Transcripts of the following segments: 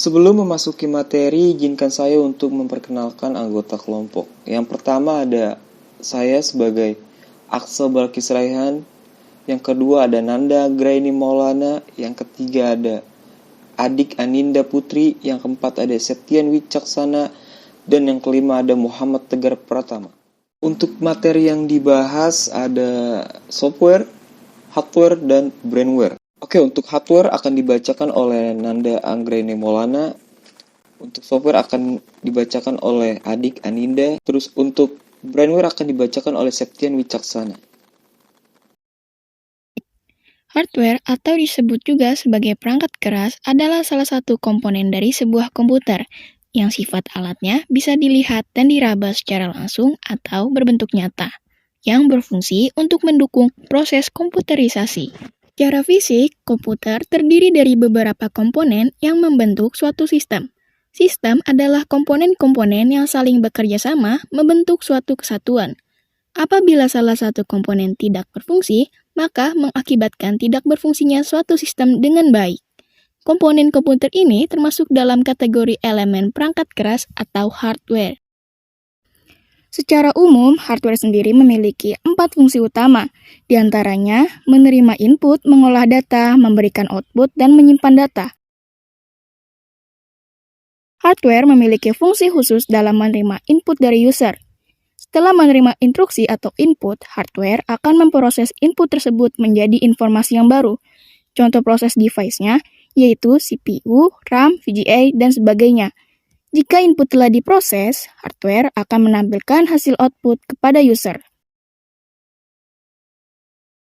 Sebelum memasuki materi, izinkan saya untuk memperkenalkan anggota kelompok. Yang pertama ada saya sebagai Aqsa Balkis Raihan. Yang kedua ada Nanda Graini Maulana. Yang ketiga ada Adik Aninda Putri. Yang keempat ada Septian Wicaksana. Dan yang kelima ada Muhammad Tegar Pratama. Untuk materi yang dibahas ada software, hardware, dan brandware. Oke, untuk hardware akan dibacakan oleh Nanda Anggraini Maulana. Untuk software akan dibacakan oleh Adik Aninda. Terus untuk brandware akan dibacakan oleh Septian Wicaksana. Hardware atau disebut juga sebagai perangkat keras adalah salah satu komponen dari sebuah komputer yang sifat alatnya bisa dilihat dan diraba secara langsung atau berbentuk nyata, yang berfungsi untuk mendukung proses komputerisasi. Secara fisik, komputer terdiri dari beberapa komponen yang membentuk suatu sistem. Sistem adalah komponen-komponen yang saling bekerja sama membentuk suatu kesatuan. Apabila salah satu komponen tidak berfungsi, maka mengakibatkan tidak berfungsinya suatu sistem dengan baik. Komponen komputer ini termasuk dalam kategori elemen perangkat keras atau hardware. Secara umum, hardware sendiri memiliki 4 fungsi utama, di antaranya menerima input, mengolah data, memberikan output, dan menyimpan data. Hardware memiliki fungsi khusus dalam menerima input dari user. Setelah menerima instruksi atau input, hardware akan memproses input tersebut menjadi informasi yang baru. Contoh proses device-nya yaitu CPU, RAM, VGA, dan sebagainya. Jika input telah diproses, hardware akan menampilkan hasil output kepada user.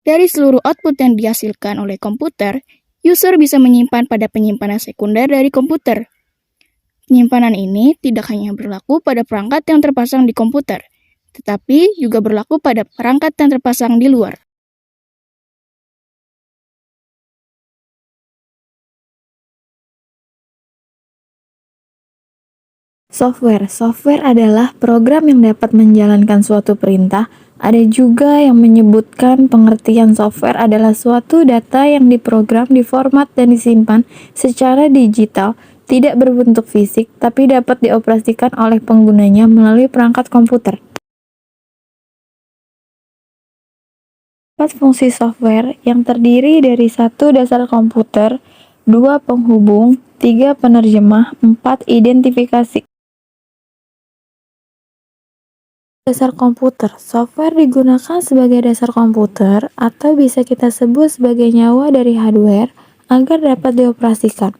Dari seluruh output yang dihasilkan oleh komputer, user bisa menyimpan pada penyimpanan sekunder dari komputer. Penyimpanan ini tidak hanya berlaku pada perangkat yang terpasang di komputer, tetapi juga berlaku pada perangkat yang terpasang di luar. Software adalah program yang dapat menjalankan suatu perintah. Ada juga yang menyebutkan pengertian software adalah suatu data yang diprogram, diformat, dan disimpan secara digital, tidak berbentuk fisik, tapi dapat dioperasikan oleh penggunanya melalui perangkat komputer. 4 fungsi software yang terdiri dari 1 dasar komputer, 2 penghubung, 3 penerjemah, 4 identifikasi. Dasar komputer. Software digunakan sebagai dasar komputer atau bisa kita sebut sebagai nyawa dari hardware agar dapat dioperasikan.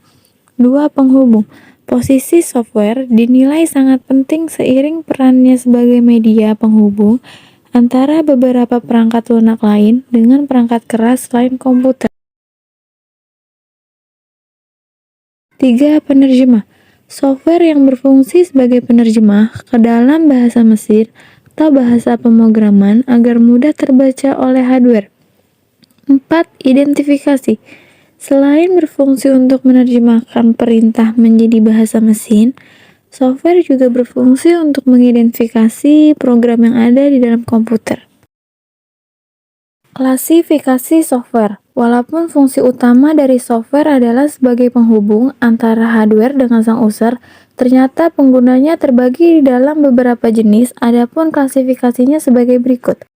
2 penghubung. Posisi software dinilai sangat penting seiring perannya sebagai media penghubung antara beberapa perangkat lunak lain dengan perangkat keras selain komputer. 3 penerjemah. Software yang berfungsi sebagai penerjemah ke dalam bahasa mesin atau bahasa pemrograman agar mudah terbaca oleh hardware. 4. Identifikasi. Selain berfungsi untuk menerjemahkan perintah menjadi bahasa mesin, software juga berfungsi untuk mengidentifikasi program yang ada di dalam komputer. Klasifikasi software. Walaupun fungsi utama dari software adalah sebagai penghubung antara hardware dengan sang user, ternyata penggunanya terbagi di dalam beberapa jenis, adapun klasifikasinya sebagai berikut.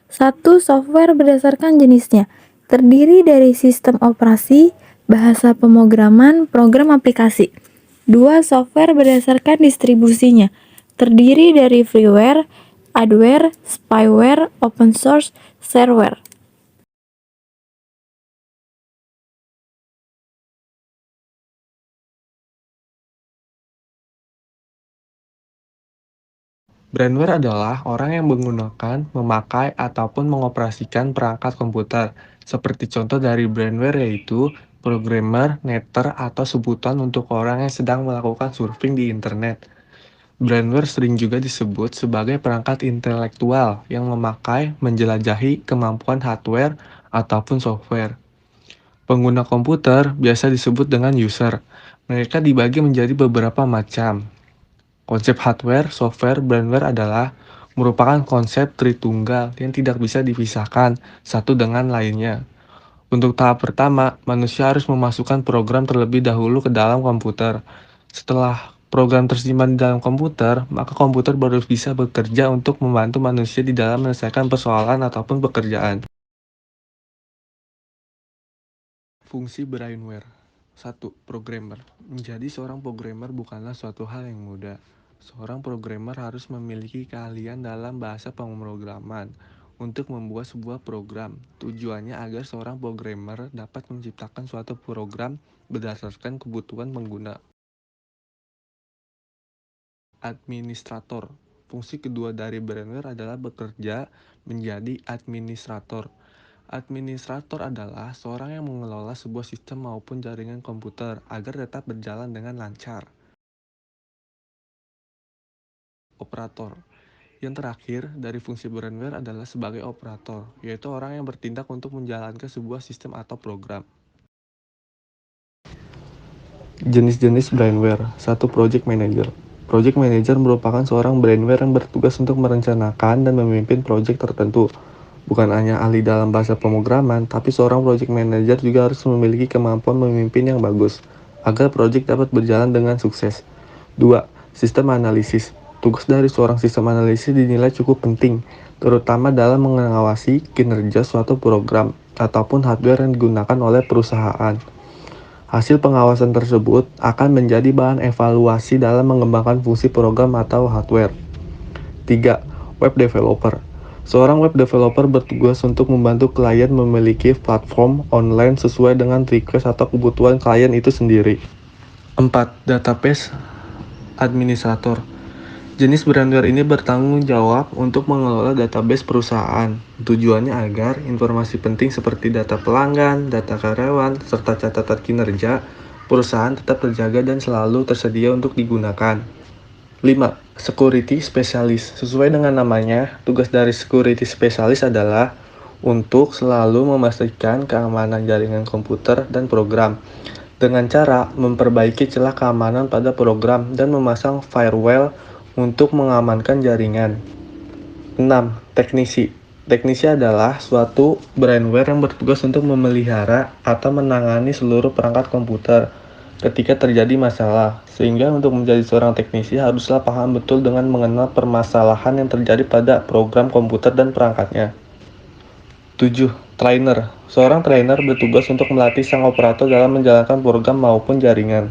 1. Software berdasarkan jenisnya. Terdiri dari sistem operasi, bahasa pemrograman, program aplikasi. 2. Software berdasarkan distribusinya. Terdiri dari freeware, adware, spyware, open source, shareware. Brandware adalah orang yang menggunakan, memakai, ataupun mengoperasikan perangkat komputer. Seperti contoh dari brandware yaitu programmer, netter, atau sebutan untuk orang yang sedang melakukan surfing di internet. Brandware sering juga disebut sebagai perangkat intelektual yang memakai, menjelajahi kemampuan hardware ataupun software. Pengguna komputer biasa disebut dengan user. Mereka dibagi menjadi beberapa macam. Konsep hardware, software, brandware adalah merupakan konsep tritunggal yang tidak bisa dipisahkan satu dengan lainnya. Untuk tahap pertama, manusia harus memasukkan program terlebih dahulu ke dalam komputer. Setelah program tersimpan di dalam komputer, maka komputer baru bisa bekerja untuk membantu manusia di dalam menyelesaikan persoalan ataupun pekerjaan. Fungsi brainware. 1. Programmer. Menjadi seorang programmer bukanlah suatu hal yang mudah. Seorang programmer harus memiliki keahlian dalam bahasa pemrograman untuk membuat sebuah program. Tujuannya agar seorang programmer dapat menciptakan suatu program berdasarkan kebutuhan pengguna. Administrator. Fungsi kedua dari brainware adalah bekerja menjadi administrator. Administrator adalah seorang yang mengelola sebuah sistem maupun jaringan komputer agar tetap berjalan dengan lancar. Operator. Yang terakhir dari fungsi brainware adalah sebagai operator, yaitu orang yang bertindak untuk menjalankan sebuah sistem atau program. Jenis-jenis brainware. 1. Project Manager. Project Manager merupakan seorang brainware yang bertugas untuk merencanakan dan memimpin proyek tertentu. Bukan hanya ahli dalam bahasa pemrograman, tapi seorang project manager juga harus memiliki kemampuan memimpin yang bagus, agar proyek dapat berjalan dengan sukses. 2. Sistem analisis. Tugas dari seorang sistem analisis dinilai cukup penting, terutama dalam mengawasi kinerja suatu program ataupun hardware yang digunakan oleh perusahaan. Hasil pengawasan tersebut akan menjadi bahan evaluasi dalam mengembangkan fungsi program atau hardware. 3. Web Developer. Seorang web developer bertugas untuk membantu klien memiliki platform online sesuai dengan request atau kebutuhan klien itu sendiri. 4. Database Administrator. Jenis brainware ini bertanggung jawab untuk mengelola database perusahaan. Tujuannya agar informasi penting seperti data pelanggan, data karyawan, serta catatan kinerja perusahaan tetap terjaga dan selalu tersedia untuk digunakan. 5. Security Specialist. Sesuai dengan namanya, tugas dari Security Specialist adalah untuk selalu memastikan keamanan jaringan komputer dan program dengan cara memperbaiki celah keamanan pada program dan memasang firewall untuk mengamankan jaringan. 6. Teknisi. Teknisi adalah suatu brainware yang bertugas untuk memelihara atau menangani seluruh perangkat komputer ketika terjadi masalah, sehingga untuk menjadi seorang teknisi haruslah paham betul dengan mengenal permasalahan yang terjadi pada program komputer dan perangkatnya. 7. Trainer. Seorang trainer bertugas untuk melatih sang operator dalam menjalankan program maupun jaringan.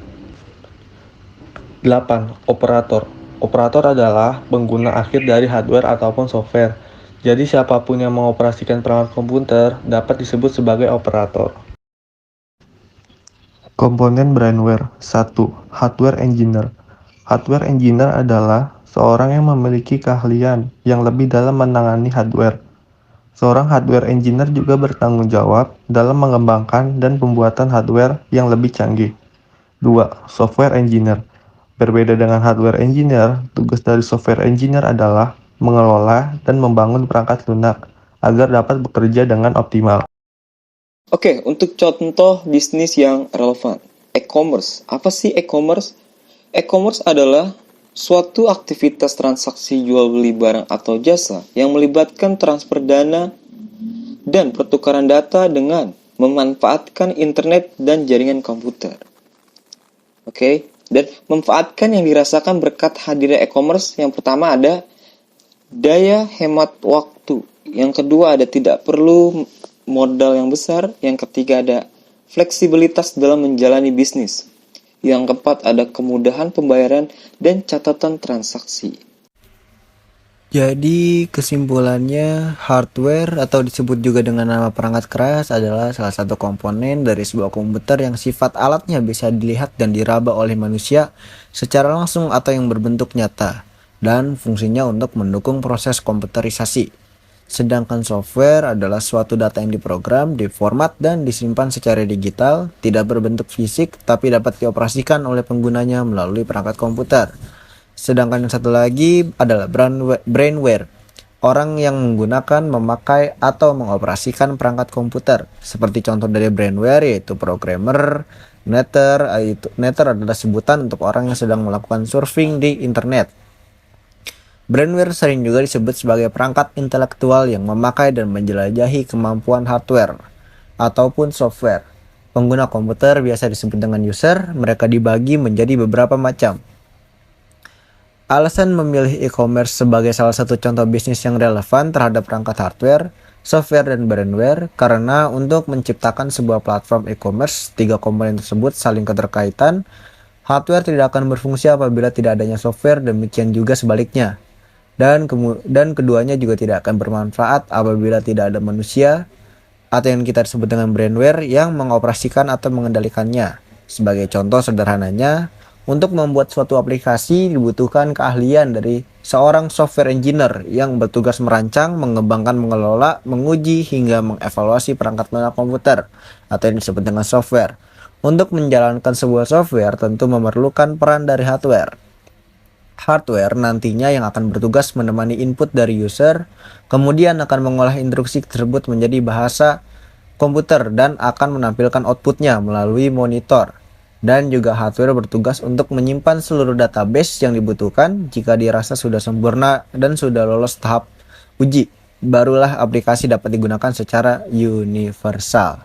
8. Operator. Operator adalah pengguna akhir dari hardware ataupun software. Jadi siapapun yang mengoperasikan perangkat komputer dapat disebut sebagai operator. Komponen brainware. 1. Hardware Engineer. Hardware Engineer adalah seorang yang memiliki keahlian yang lebih dalam menangani hardware. Seorang hardware engineer juga bertanggung jawab dalam mengembangkan dan pembuatan hardware yang lebih canggih. 2. Software Engineer. Berbeda dengan hardware engineer, tugas dari software engineer adalah mengelola dan membangun perangkat lunak agar dapat bekerja dengan optimal. Oke, untuk contoh bisnis yang relevan. E-commerce. Apa sih e-commerce? E-commerce adalah suatu aktivitas transaksi jual beli barang atau jasa yang melibatkan transfer dana dan pertukaran data dengan memanfaatkan internet dan jaringan komputer. Oke, dan memanfaatkan yang dirasakan berkat hadirnya e-commerce. Yang pertama ada daya hemat waktu. Yang kedua ada tidak perlu modal yang besar. Yang ketiga ada fleksibilitas dalam menjalani bisnis. Yang keempat ada kemudahan pembayaran dan catatan transaksi. Jadi kesimpulannya, hardware atau disebut juga dengan nama perangkat keras adalah salah satu komponen dari sebuah komputer yang sifat alatnya bisa dilihat dan diraba oleh manusia secara langsung atau yang berbentuk nyata, dan fungsinya untuk mendukung proses komputerisasi. Sedangkan software adalah suatu data yang diprogram, diformat, dan disimpan secara digital, tidak berbentuk fisik tapi dapat dioperasikan oleh penggunanya melalui perangkat komputer. Sedangkan yang satu lagi adalah brainware, orang yang menggunakan, memakai, atau mengoperasikan perangkat komputer. Seperti contoh dari brainware yaitu programmer, netter. Netter adalah sebutan untuk orang yang sedang melakukan surfing di internet. Brainware sering juga disebut sebagai perangkat intelektual yang memakai dan menjelajahi kemampuan hardware. ataupun software. Pengguna komputer biasa disebut dengan user, mereka dibagi menjadi beberapa macam. Alasan memilih e-commerce sebagai salah satu contoh bisnis yang relevan terhadap perangkat hardware, software, dan brandware karena untuk menciptakan sebuah platform e-commerce, tiga komponen tersebut saling keterkaitan. Hardware tidak akan berfungsi apabila tidak adanya software, demikian juga sebaliknya. Dan keduanya juga tidak akan bermanfaat apabila tidak ada manusia atau yang kita sebut dengan brandware yang mengoperasikan atau mengendalikannya. Sebagai contoh sederhananya, untuk membuat suatu aplikasi dibutuhkan keahlian dari seorang software engineer yang bertugas merancang, mengembangkan, mengelola, menguji, hingga mengevaluasi perangkat lunak komputer atau yang disebut dengan software. Untuk menjalankan sebuah software tentu memerlukan peran dari hardware. Hardware nantinya yang akan bertugas menemani input dari user, kemudian akan mengolah instruksi tersebut menjadi bahasa komputer dan akan menampilkan outputnya melalui monitor. Dan juga hardware bertugas untuk menyimpan seluruh database yang dibutuhkan. Jika dirasa sudah sempurna dan sudah lolos tahap uji, barulah aplikasi dapat digunakan secara universal.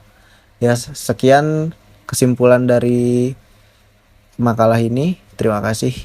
Ya, sekian kesimpulan dari makalah ini. Terima kasih.